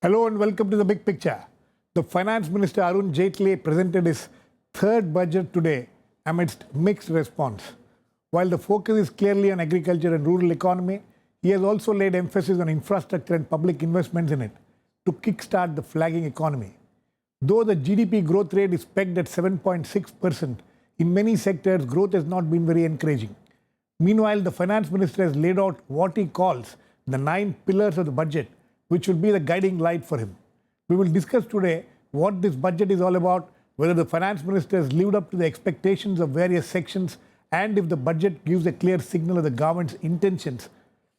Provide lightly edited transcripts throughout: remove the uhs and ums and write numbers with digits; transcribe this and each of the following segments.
Hello and welcome to the big picture. The Finance Minister Arun Jaitley presented his third budget today amidst mixed response. While the focus is clearly on agriculture and rural economy, he has also laid emphasis on infrastructure and public investments in it to kickstart the flagging economy. Though the GDP growth rate is pegged at 7.6%, in many sectors growth has not been very encouraging. Meanwhile, the Finance Minister has laid out what he calls the 9 pillars of the budget, which will be the guiding light for him. We will discuss today what this budget is all about, whether the Finance Minister has lived up to the expectations of various sections, and if the budget gives a clear signal of the government's intentions.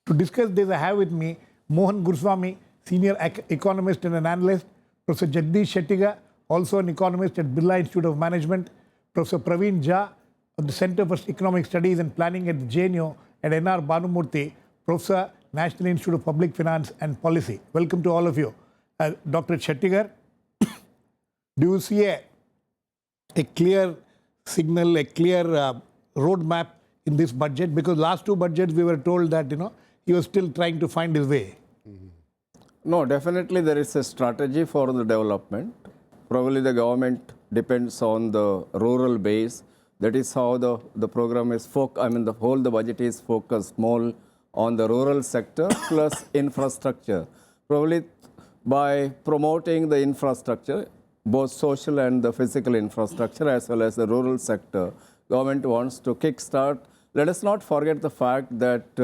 To discuss this, I have with me Mohan Guruswamy, Senior Economist and an Analyst, Professor Jagdeish Shettigar, also an Economist at Birla Institute of Management, Professor Praveen of the Center for Economic Studies and Planning at the JNU, and N.R. Bhanumurthy, Professor, National Institute of Public Finance and Policy. Welcome to all of you. Dr. Shettigar, do you see a clear signal, a clear roadmap in this budget? Because last two budgets we were told that, he was still trying to find his way. No, definitely there is a strategy for the development. Probably the government depends on the rural base. That is how the program is the budget is focused more on the rural sector plus infrastructure. Probably by promoting the infrastructure, both social and the physical infrastructure as well as the rural sector, government wants to kickstart. Let us not forget the fact that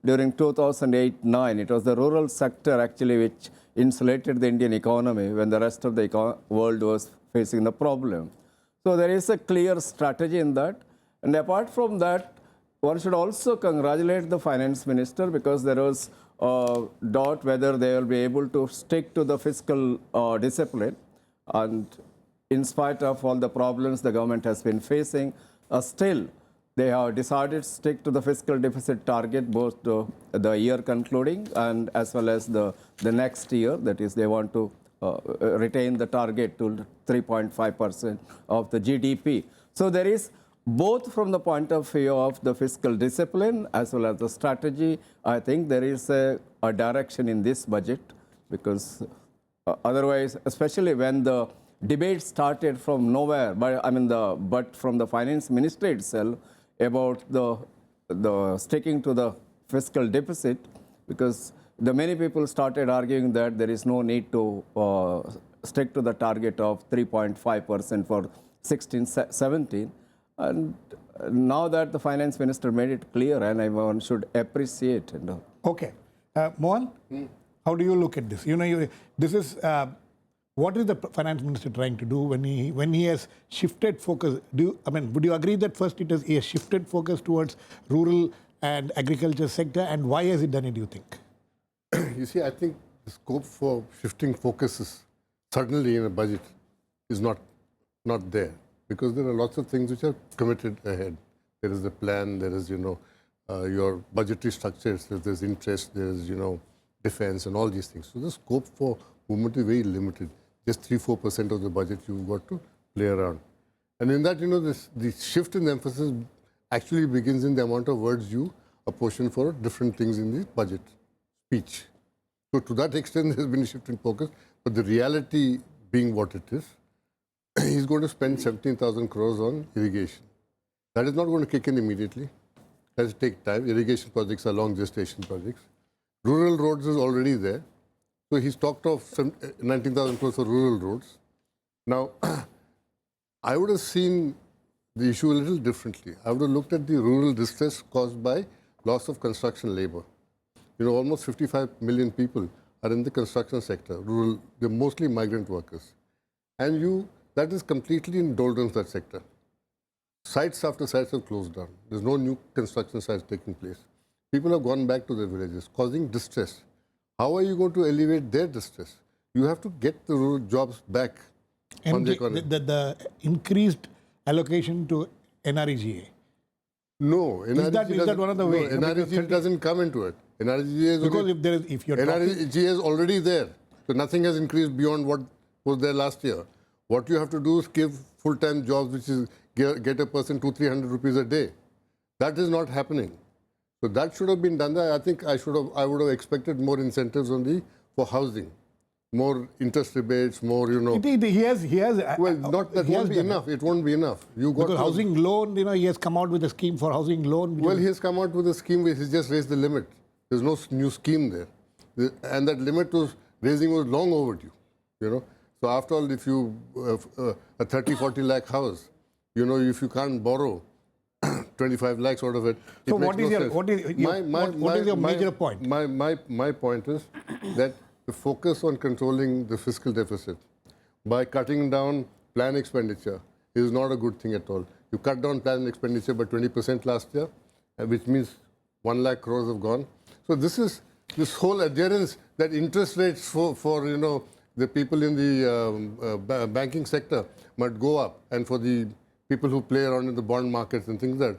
during 2008-9, it was the rural sector actually which insulated the Indian economy when the rest of the world was facing the problem. So there is a clear strategy in that. And apart from that, one should also congratulate the Finance Minister because there was doubt whether they will be able to stick to the fiscal discipline. And in spite of all the problems the government has been facing, still they have decided to stick to the fiscal deficit target both the year concluding and as well as the next year. That is, they want to retain the target to 3.5% of the GDP. So there is, both from the point of view of the fiscal discipline as well as the strategy, I think there is a direction in this budget because otherwise, especially when the debate started from nowhere, but from the Finance Minister itself about the sticking to the fiscal deficit, because many people started arguing that there is no need to stick to the target of 3.5% for 16-17. And now that the Finance Minister made it clear, and one should appreciate. Okay. Mohan, how do you look at this? This is what is the Finance Minister trying to do when he has shifted focus? Would you agree that first he has shifted focus towards rural and agriculture sector, and why has he done it, do you think? You see, I think the scope for shifting focuses suddenly in a budget is not there. Because there are lots of things which are committed ahead. There is the plan, there is, your budgetary structures, there's interest, there is, defense and all these things. So the scope for movement is very limited. Just 3-4% of the budget you've got to play around. And in that, the shift in emphasis actually begins in the amount of words you apportion for different things in the budget speech. So to that extent, there's been a shift in focus. But the reality being what it is, he's going to spend 17,000 crores on irrigation. That is not going to kick in immediately. It has to take time. Irrigation projects are long gestation projects. Rural roads is already there. So he's talked of 19,000 crores for rural roads. Now, I would have seen the issue a little differently. I would have looked at the rural distress caused by loss of construction labor. Almost 55 million people are in the construction sector. Rural, they're mostly migrant workers. And that is completely in doldrums, that sector. Sites after sites have closed down. There's no new construction sites taking place. People have gone back to their villages, causing distress. How are you going to alleviate their distress? You have to get the rural jobs back on the economy. The increased allocation to NREGA. No, is that one of the ways? No, NREGA doesn't come into it. NREGA is already there. So nothing has increased beyond what was there last year. What you have to do is give full-time jobs, which is get a person 200-300 rupees a day. That is not happening. So that should have been done. I think I would have expected more incentives for housing. more interest rebates, more, you know. He has. Well, not that he has won't be done enough. It won't be enough. You got Because to- housing loan, he has come out with a scheme for housing loan. Well, he has come out with a scheme where he's just raised the limit. There's no new scheme there. And that limit raising was long overdue, you know. So after all, if you, a 30, 40 lakh house, you know, if you can't borrow 25 lakhs out of it, So it makes what is no your sense. what is your major point? My point is that the focus on controlling the fiscal deficit by cutting down plan expenditure is not a good thing at all. You cut down plan expenditure by 20% last year, which means 1 lakh crores have gone. So this whole adherence that interest rates for you know, the people in the banking sector might go up, and for the people who play around in the bond markets and things that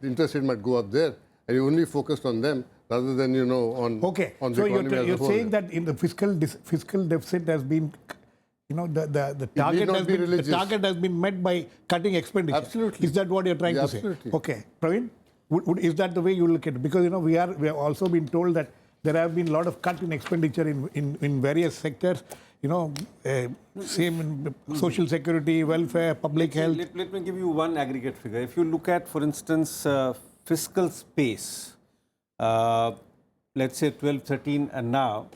interest rate might go up there, and you only focused on them rather than, you know, on the So economy as a you're whole. saying that in the fiscal deficit has been, you know, the target not has be been religious. the target has been met by cutting expenditure. Absolutely. Is that what you're trying Yeah, to say? absolutely. Okay, Praveen, is that the way you look at it? Because, you know, we have also been told that there have been a lot of cut in expenditure in various sectors. You know, same in social security, welfare, public health. Let me give you one aggregate figure. If you look at, for instance, fiscal space, let's say 12, 13 and now,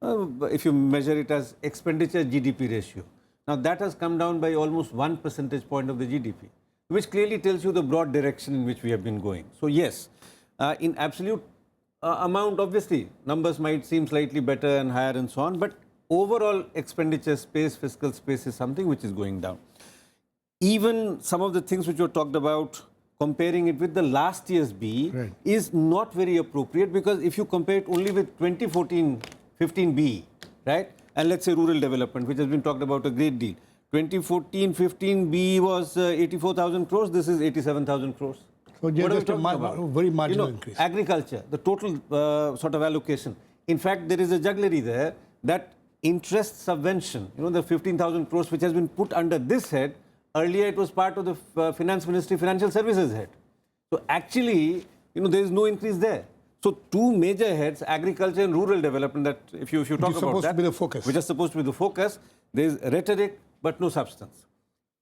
if you measure it as expenditure GDP ratio, now that has come down by almost 1 percentage point of the GDP, which clearly tells you the broad direction in which we have been going. So yes, in absolute amount, obviously, numbers might seem slightly better and higher and so on, but overall expenditure space, fiscal space is something which is going down. Even some of the things which were talked about, comparing it with the last year's B is not very appropriate, because if you compare it only with 2014-15 B, right, and let's say rural development, which has been talked about a great deal, 2014-15 B was 84,000 crores, this is 87,000 crores. So What are we just a talking about? very marginal You know, increase. agriculture, the total sort of allocation. In fact, there is a jugglery there that interest subvention, you know, the 15,000 crores which has been put under this head, earlier it was part of the Finance Ministry Financial Services head. So actually, you know, there is no increase there. So two major heads, agriculture and rural development, that if you talk about that, supposed to be the focus. which is supposed to be the focus, there is rhetoric but no substance.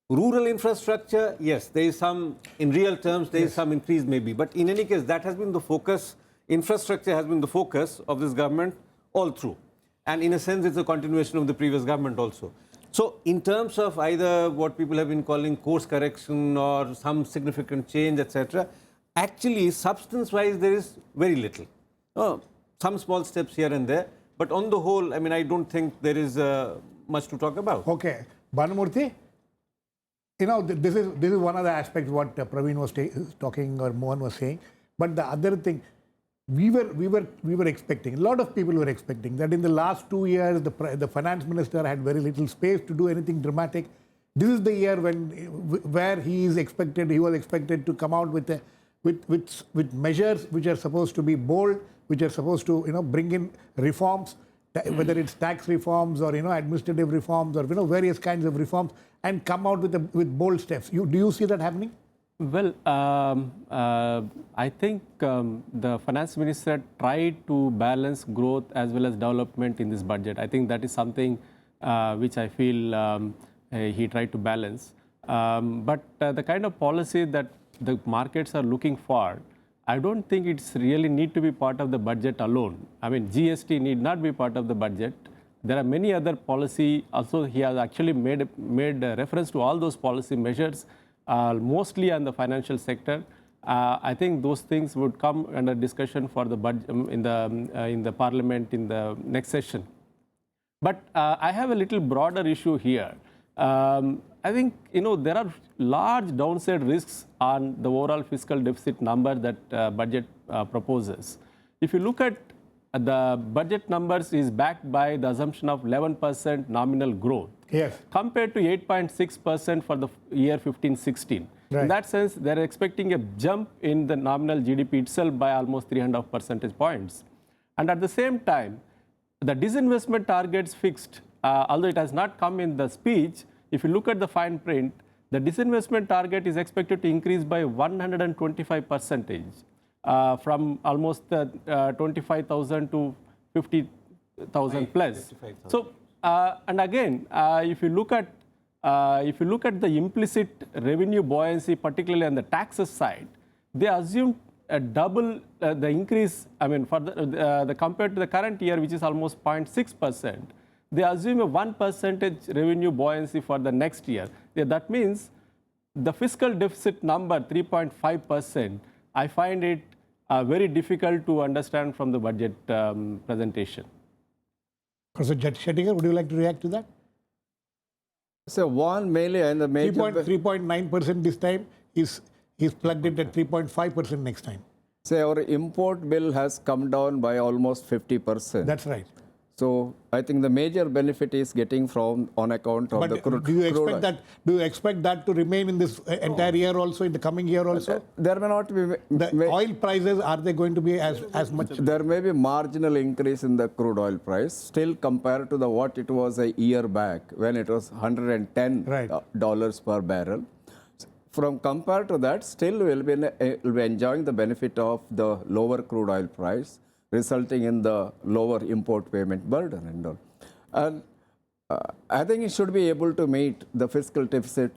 Rural infrastructure, yes, there is some, in real terms, there is some increase maybe. But in any case, that has been the focus. Infrastructure has been the focus of this government all through. And in a sense, it's a continuation of the previous government also. So in terms of either what people have been calling course correction or some significant change, etc., actually, substance-wise, there is very little. Some small steps here and there. But on the whole, I mean, I don't think there is much to talk about. Okay, Bhanumurthy, you know, this is one of the aspects what Praveen was talking or Mohan was saying. But the other thing, we were expecting, a lot of people were expecting that in the last 2 years, the finance minister had very little space to do anything dramatic. This is the year where he was expected to come out with measures which are supposed to be bold, which are supposed to, you know, bring in reforms, whether it's tax reforms or, you know, administrative reforms or, you know, various kinds of reforms, and come out with bold steps. Do you see that happening? Well, I think the finance minister tried to balance growth as well as development in this budget. I think that is something which I feel he tried to balance. But the kind of policy that the markets are looking for, I don't think it's really need to be part of the budget alone. I mean, GST need not be part of the budget. There are many other policy. Also, he has actually made reference to all those policy measures, mostly on the financial sector. I think those things would come under discussion for the budget in the parliament in the next session. But I have a little broader issue here. I think, you know, there are large downside risks on the overall fiscal deficit number that budget proposes. If you look at the budget numbers is backed by the assumption of 11% nominal growth, Yes. compared to 8.6% for the year 15-16. Right. In that sense, they're expecting a jump in the nominal GDP itself by almost 3.5 percentage points. And at the same time, the disinvestment targets fixed, although it has not come in the speech, if you look at the fine print, the disinvestment target is expected to increase by 125%, from almost 25,000 to 50,000 plus. And again, if you look at the implicit revenue buoyancy, particularly on the taxes side, they assume a double the increase. I mean, for the compared to the current year, which is almost 0.6%, they assume a 1% revenue buoyancy for the next year. Yeah, that means the fiscal deficit number 3.5%. I find it very difficult to understand from the budget presentation. Professor Shettigar, would you like to react to that? So one mainly and the major 3.9% this time is plugged in at 3.5% next time. say our import bill has come down by almost 50%. That's right. So I think the major benefit is getting from on account of the crude. Do you expect oil. that? Do you expect that to remain in this entire year also, in the coming year also? There may not be. The oil prices, are they going to be as much? There may be marginal increase in the crude oil price, still compared to the what it was a year back when it was $110 dollars per barrel. From compared to that, still we'll be enjoying the benefit of the lower crude oil price, resulting in the lower import payment burden and all. And I think it should be able to meet the fiscal deficit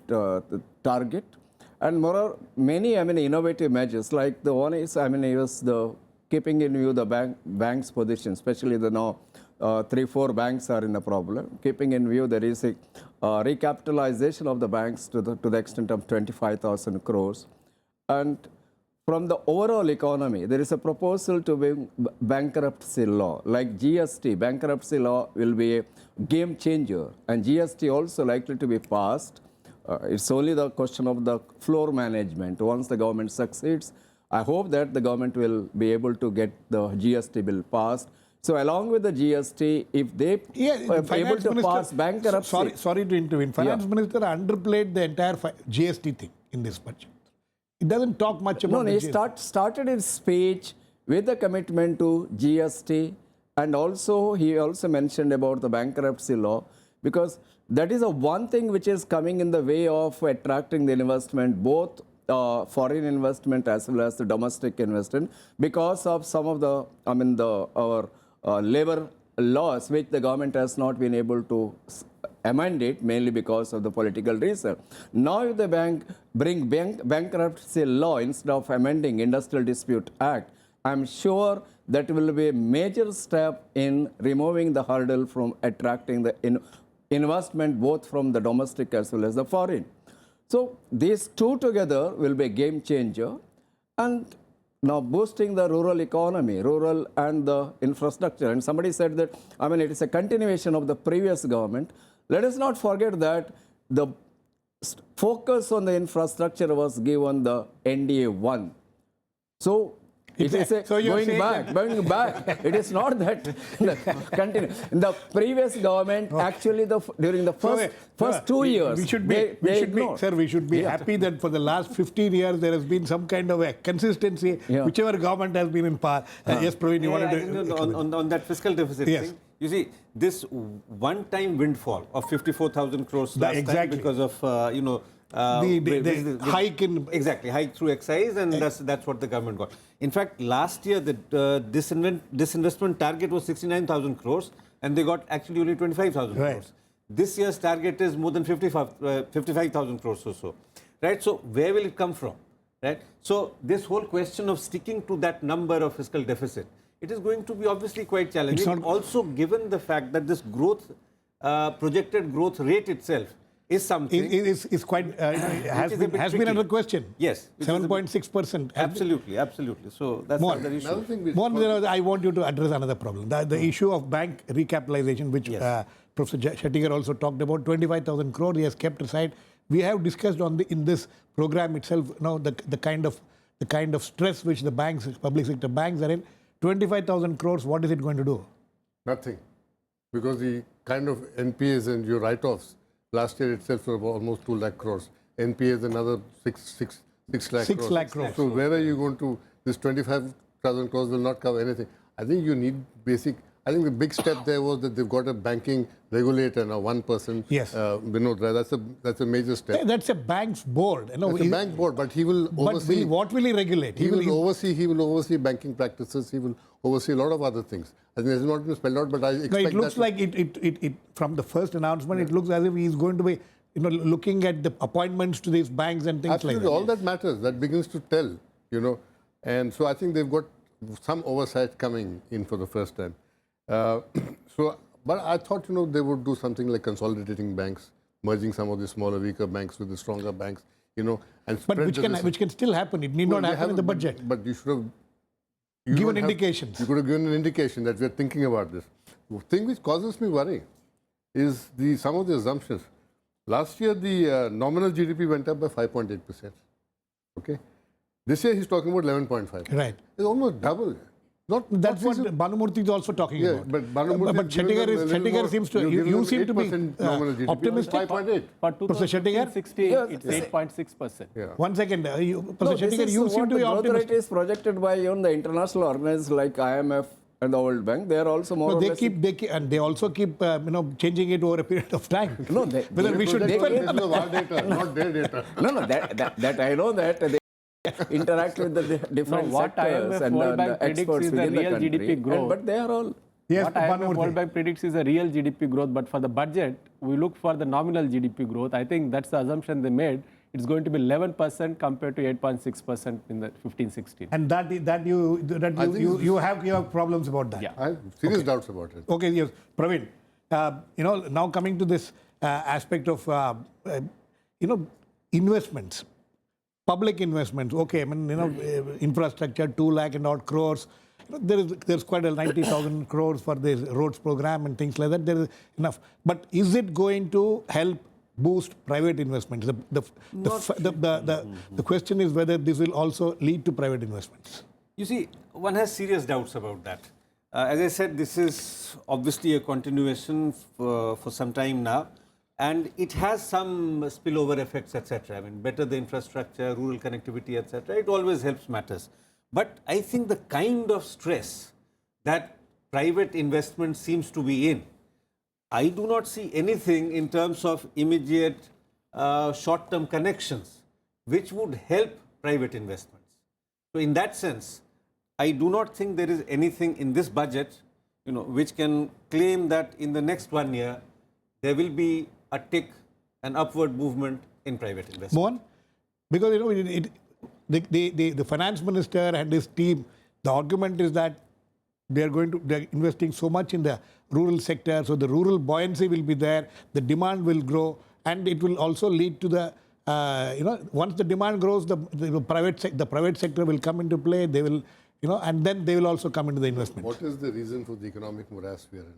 target. And more, many innovative measures, like the one is, is the keeping in view the bank's position, especially the now 3-4 banks are in the problem. Keeping in view there is a recapitalization of the banks to the extent of 25,000 crores. And from the overall economy, there is a proposal to bring bankruptcy law. Like GST, bankruptcy law will be a game changer. And GST also likely to be passed. It's only the question of the floor management. Once the government succeeds, I hope that the government will be able to get the GST bill passed. So along with the GST, if they are able to pass bankruptcy... Sorry to intervene. Finance Minister underplayed the entire GST thing in this budget. It doesn't talk much about No, he started his speech with a commitment to GST, and also he also mentioned about the bankruptcy law, because that is a one thing which is coming in the way of attracting the investment, both foreign investment as well as the domestic investment, because of some of the, our labor laws, which the government has not been able to amend it, mainly because of the political reason. Now if the bring bankruptcy law instead of amending Industrial Dispute Act, I'm sure that will be a major step in removing the hurdle from attracting the investment both from the domestic as well as the foreign. So these two together will be a game changer. And now boosting the rural economy, rural and the infrastructure. And somebody said that, it is a continuation of the previous government. Let us not forget that the focus on the infrastructure was given the NDA 1. So it is going back. It is not that continue. The previous government actually during the first 2 years we should be happy that for the last 15 years there has been some kind of a consistency, whichever government has been in power. Yes, Praveen, you wanted to... On that fiscal deficit thing, you see, this one-time windfall of 54,000 crores last time because of, the hike in... Exactly, hike through excise, and that's what the government got. In fact, last year, the disinvestment target was 69,000 crores, and they got actually only 25,000 crores. This year's target is more than 55,000 crores or so. Right? So where will it come from? Right? So this whole question of sticking to that number of fiscal deficit, it is going to be obviously quite challenging. Also, given the fact that this growth, projected growth rate itself is something... is quite... has been under question. Yes. 7.6%. Absolutely. So that's another issue. Mohan, I want you to address another problem. The issue of bank recapitalization, which Professor Shettigar also talked about, 25,000 crore he has kept aside. We have discussed in this program itself, the kind of stress which the banks, public sector banks are in. 25,000 crores, what is it going to do? Nothing. Because the kind of NPAs and your write-offs, last year itself were almost 2 lakh crores. NPAs another 6 lakh crores. So where are you going to, this 25,000 crores will not cover anything. I think you need basic I think the big step there was that they've got a banking regulator now, one person. Yes. Vinod Rai. That's a major step. That's a bank's board. You know, It's a bank board, but he will but oversee. what will he regulate? He will oversee banking practices. He will oversee a lot of other things. I think it's not been spelled out, but I expect No, it looks that like it from the first announcement, it looks as if he's going to be, you know, looking at the appointments to these banks and things absolutely like that. all that matters. That begins to tell, you know. And so I think they've got some oversight coming in for the first time. But I thought, you know, they would do something like consolidating banks, merging some of the smaller, weaker banks with the stronger banks, you know, and But spread the risk. which can still happen. It need Well, not they happen in the haven't, budget. But you should have Given indications. You could have given an indication that we are thinking about this. The thing which causes me worry is some of the assumptions. Last year, the nominal GDP went up by 5.8%. Okay, this year he's talking about 11.5. Right. It's almost double. That's not what feasible. Bhanumurthy is also talking Yeah, about. but Bhanumurthy but has given them a little Shettigar more. seems to, You've given you them seem to be 8% nominal GDP. optimistic. 5.8. For Professor Shettigar? 2016, it's 8.6%. Yeah. One second, No, Professor this Shettigar, is you what seem to the be growth rate optimistic. is projected by even the international organizations like IMF and the World Bank. They are also more No, or they less. keep, and they also keep, you know, changing it over a period of time. No, Whether we should Project depend on the our data, not their data. No, that I know that they interact with the different what sectors IMF and World the Bank predicts experts is the within the real country. GDP growth. But they are all. Yes, What IMF Bhanumurthy. World Bank predicts is a real GDP growth, but for the budget, we look for the nominal GDP growth. I think that's the assumption they made. It's going to be 11% compared to 8.6% in the 15-16. And you have problems about that. Yeah. I have serious doubts about it. Okay, yes. Praveen, you know, now coming to this aspect of, you know, investments, public investments. Okay, I mean, you know, infrastructure, 2 lakh and odd crores. You know, there's quite a 90,000 crores for this roads program and things like that. There is enough. But is it going to help boost private investments? The question is whether this will also lead to private investments. You see, one has serious doubts about that. As I said, this is obviously a continuation for some time now, and it has some spillover effects, etc. I mean, better the infrastructure, rural connectivity, etc. It always helps matters. But I think the kind of stress that private investment seems to be in, I do not see anything in terms of immediate short-term connections which would help private investments. So in that sense, I do not think there is anything in this budget, you know, which can claim that in the next 1 year there will be a tick, an upward movement in private investment. Mohan? Because, you know, the finance minister and his team, the argument is that they're investing so much in the rural sector, so the rural buoyancy will be there, the demand will grow, and it will also lead to the, you know, once the demand grows, the private sector will come into play, they will, you know, and then they will also come into the investment. What is the reason for the economic morass we are in?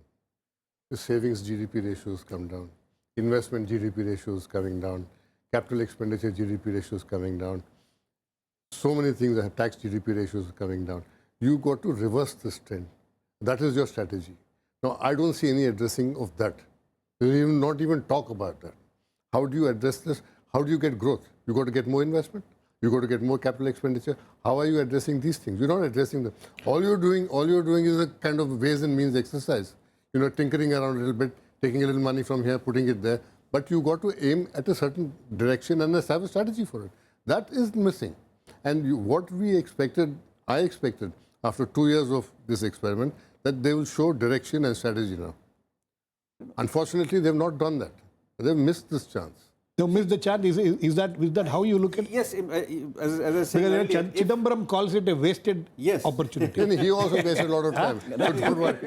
The savings GDP ratios come down, investment GDP ratios coming down, capital expenditure GDP ratios coming down. So many things that have tax GDP ratios coming down. You got to reverse this trend. That is your strategy. Now, I don't see any addressing of that. You will not even talk about that. How do you address this? How do you get growth? You got to get more investment. You got to get more capital expenditure. How are you addressing these things? You're not addressing them. All you're doing is a kind of ways and means exercise. You know, tinkering around a little bit, taking a little money from here, putting it there. But you got to aim at a certain direction and have a strategy for it. That is missing. And what we expected, I expected, after 2 years of this experiment, that they will show direction and strategy now. Unfortunately, they have not done that. They have missed this chance. They missed the chance. Is that how you look at it? Yes, as I said Because earlier, if- Chidambaram calls it a wasted Yes. opportunity. And he also wasted a lot of time. But don't worry.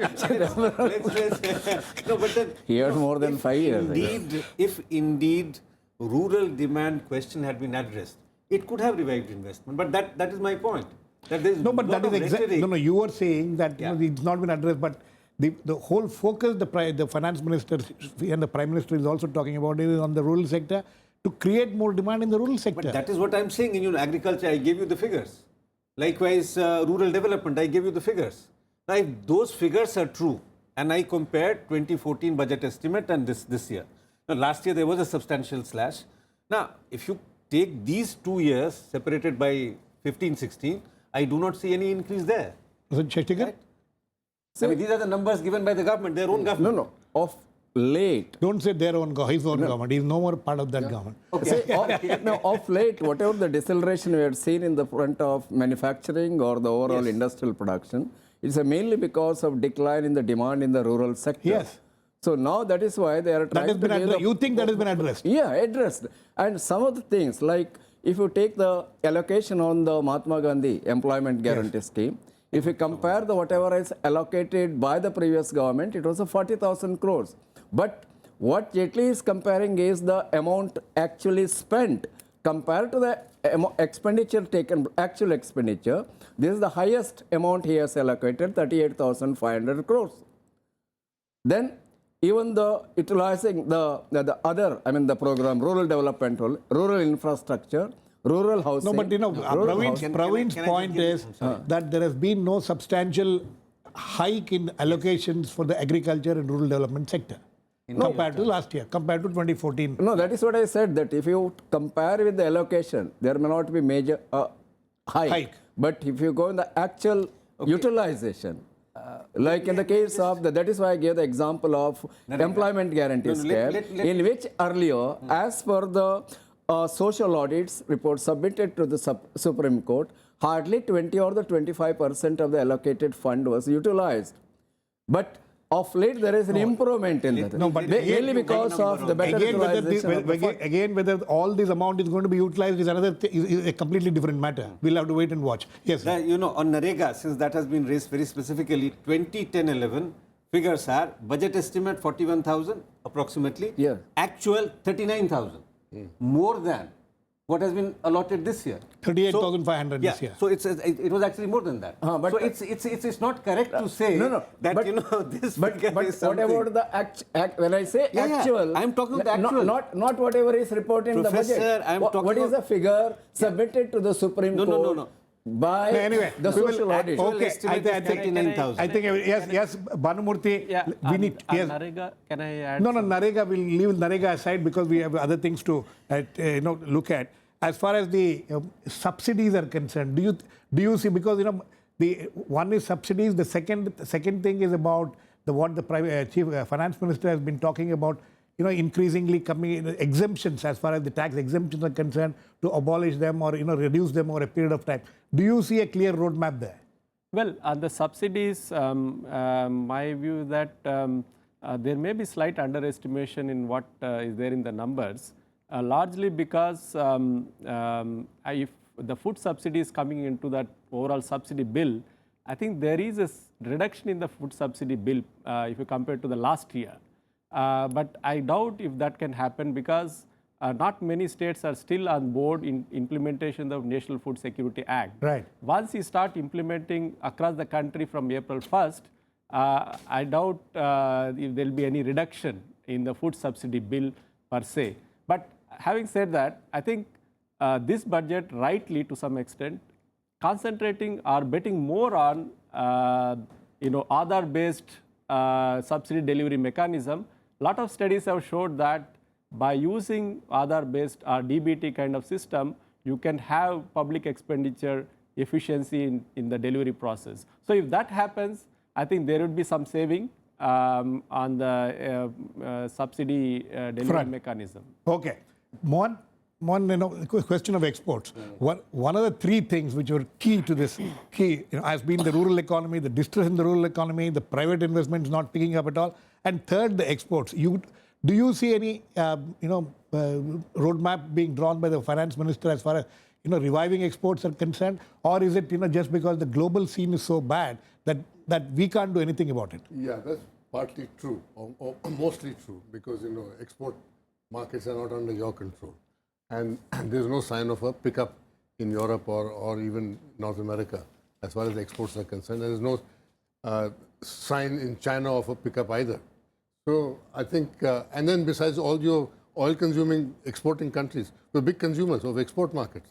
no, but then, He had more than 5 years. I guess. If indeed rural demand question had been addressed, it could have revived investment. But that is my point. That there is No, but lot that of is exactly. rhetoric. No, you were saying that you know, Yeah. it's not been addressed, but the whole focus the finance minister and the prime minister is also talking about is on the rural sector to create more demand in the rural sector. But that is what I'm saying. In agriculture, I gave you the figures. Likewise, rural development, I gave you the figures. Now, if those figures are true, and I compared 2014 budget estimate and this year. Now, last year there was a substantial slash. Now, if you take these 2 years separated by 15-16, I do not see any increase there. So, Shettigar? Right? I mean, these are the numbers given by the government, their own government. No, of late. Don't say their own, his own government. He's no more part of that government. Of late, whatever the deceleration we had seen in the front of manufacturing or the overall industrial production, it's mainly because of decline in the demand in the rural sector. Yes. So now that is why they are That trying has been to give addressed. the- You think that has been addressed? Yeah, addressed. And some of the things, like if you take the allocation on the Mahatma Gandhi Employment Guarantee Scheme, if you compare the whatever is allocated by the previous government, it was a 40,000 crores. But what Jaitley is comparing is the amount actually spent compared to the expenditure taken, actual expenditure. This is the highest amount he has allocated, 38,500 crores. Then even the utilizing the other, I mean the program, rural development, rural infrastructure, rural housing. No, but rural housing. Praveen's point is that there has been no substantial hike in allocations for the agriculture and rural development sector compared to last year, compared to 2014. No, that is what I said, that if you compare with the allocation, there may not be major hike. But if you go in the actual utilization, like in the case of, that is why I gave the example of employment guarantee scheme, in which earlier, as per the social audits report submitted to the Supreme Court, hardly 20 or the 25% of the allocated fund was utilized. But of late, there is an improvement in that. No, but mainly because of the better utilization. Again, whether all this amount is going to be utilized is another is a completely different matter. We'll have to wait and watch. Yes. You know, on Narega, since that has been raised very specifically, 2010-11 figures are budget estimate 41,000 approximately. Yeah. Actual 39,000. More than what has been allotted this year. 38,500 this year. So it was actually more than that. But so it's not correct to say that this figure But is something. what about the when I say actual, I'm talking about the actual. Not whatever is reported in the Professor, budget. I'm talking what is the figure submitted to the Supreme Court? No. By Anyway, the we will- social audit. Okay, estimate is 39,000. I think yes, Bhanumurthy. Yeah, we need yes. Narega, can I add? No, Narega. We'll leave Narega aside because we have other things to look at. As far as the subsidies are concerned, do you see, because the one is subsidies, the second thing is about what the chief finance minister has been talking about, increasingly coming exemptions as far as the tax exemptions are concerned, to abolish them or reduce them over a period of time. Do you see a clear roadmap there? Well, the subsidies, my view is that there may be slight underestimation in what is there in the numbers, largely because if the food subsidy is coming into that overall subsidy bill, I think there is a reduction in the food subsidy bill if you compare to the last year. But I doubt if that can happen because not many states are still on board in implementation of National Food Security Act. Right. Once you start implementing across the country from April 1st, I doubt if there will be any reduction in the food subsidy bill per se. But having said that, I think this budget, rightly to some extent, concentrating or betting more on Aadhaar-based subsidy delivery mechanism. A lot of studies have showed that by using Aadhaar-based or DBT kind of system, you can have public expenditure efficiency in the delivery process. So if that happens, I think there would be some saving on the subsidy delivery mechanism. Okay. Mohan, question of exports. One of the three things which were key to this, has been the rural economy, the distress in the rural economy, the private investments not picking up at all, and third, the exports. Do you see any, roadmap being drawn by the finance minister as far as, reviving exports are concerned, or is it, just because the global scene is so bad that we can't do anything about it? Yeah, that's partly true, or mostly true, because, export markets are not under your control. And there's no sign of a pickup in Europe or even North America as far as exports are concerned. There's no sign in China of a pickup either. So I think, and then besides all your oil-consuming exporting countries, the big consumers of export markets.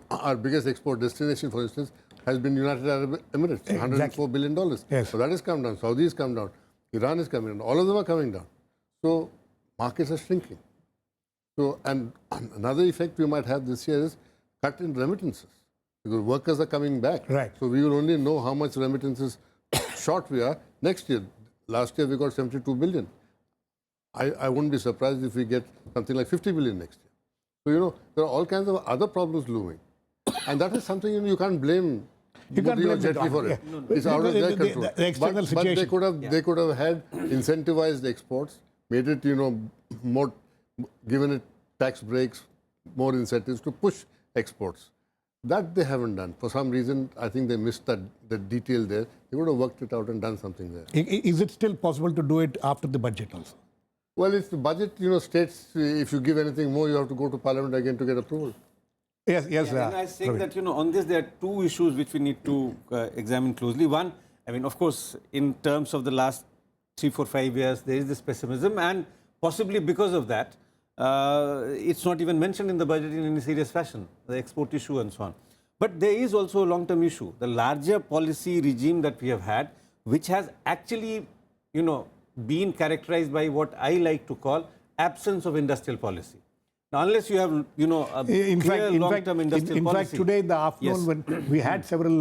Our biggest export destination, for instance, has been United Arab Emirates, $104 billion. Yes. So that has come down. Saudi has come down. Iran is coming down. All of them are coming down. So markets are shrinking. So, and another effect we might have this year is cut in remittances, because workers are coming back. Right. So we will only know how much remittances short we are next year. Last year we got 72 billion. I wouldn't be surprised if we get something like 50 billion next year. So, you know, there are all kinds of other problems looming. And that is something, you know, you can't blame You can't Modi or blame the Jaitley for it. government. It's out of their The control. external But they situation. could have had incentivized exports, made it, you know, more, given it tax breaks, more incentives to push exports. That they haven't done. For some reason, I think they missed the detail there. They would have worked it out and done something there. Is it still possible to do it after the budget also? Well, it's the budget, you know, states, if you give anything more, you have to go to Parliament again to get approval. Yes, yes. And I think that, you know, on this there are two issues which we need to examine closely. One, I mean, of course, in terms of the last 3, 4, 5 years, there is this pessimism, and possibly because of that, it's not even mentioned in the budget in any serious fashion, the export issue and so on. But there is also a long-term issue, the larger policy regime that we have had, which has actually, you know, been characterized by what I like to call absence of industrial policy. Now, unless you have, you know, a clear long-term industrial policy. In fact, today in the afternoon, Yes. when we had several,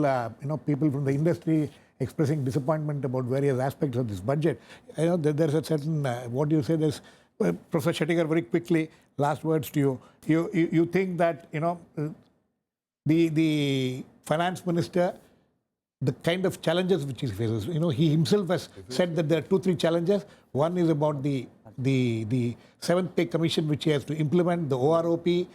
you know, people from the industry expressing disappointment about various aspects of this budget, you know, there's a certain, what do you say, there's, Professor Shettigar, very quickly, last words to you. You think that, you know, the finance minister, the kind of challenges which he faces, you know, he himself has said that there are 2, 3 challenges. One is about the 7th Pay Commission, which he has to implement, the OROP.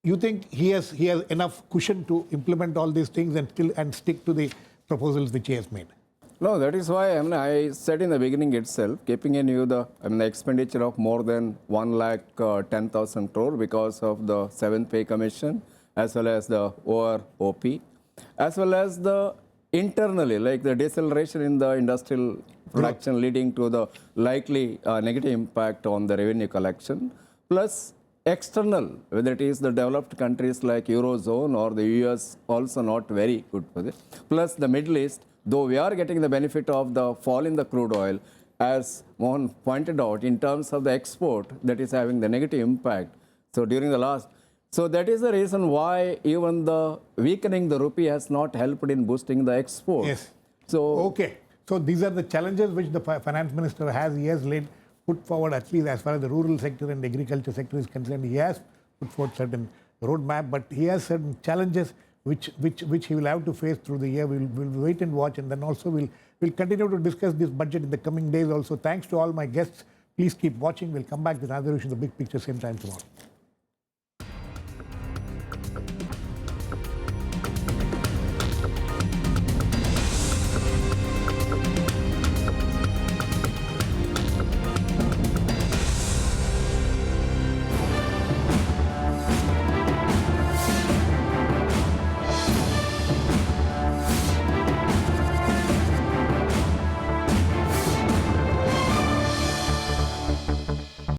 You think he has enough cushion to implement all these things and stick to the proposals which he has made? No, that is why I said in the beginning itself, keeping in view the expenditure of more than 1,10,000 crore because of the 7th Pay Commission, as well as the OROP, as well as the internally, like the deceleration in the industrial production leading to the likely negative impact on the revenue collection, plus external, whether it is the developed countries like Eurozone or the US, also not very good for this, plus the Middle East, though we are getting the benefit of the fall in the crude oil, as Mohan pointed out, in terms of the export, that is having the negative impact. So during the last, so that is the reason why even the weakening the rupee has not helped in boosting the export. Yes. So okay. So these are the challenges which the finance minister has. He has put forward, at least as far as the rural sector and the agriculture sector is concerned. He has put forward certain roadmap, but he has certain challenges which he will have to face through the year. We'll wait and watch, and then also we'll continue to discuss this budget in the coming days also. Thanks to all my guests. Please keep watching. We'll come back with another issue, the big picture, same time tomorrow.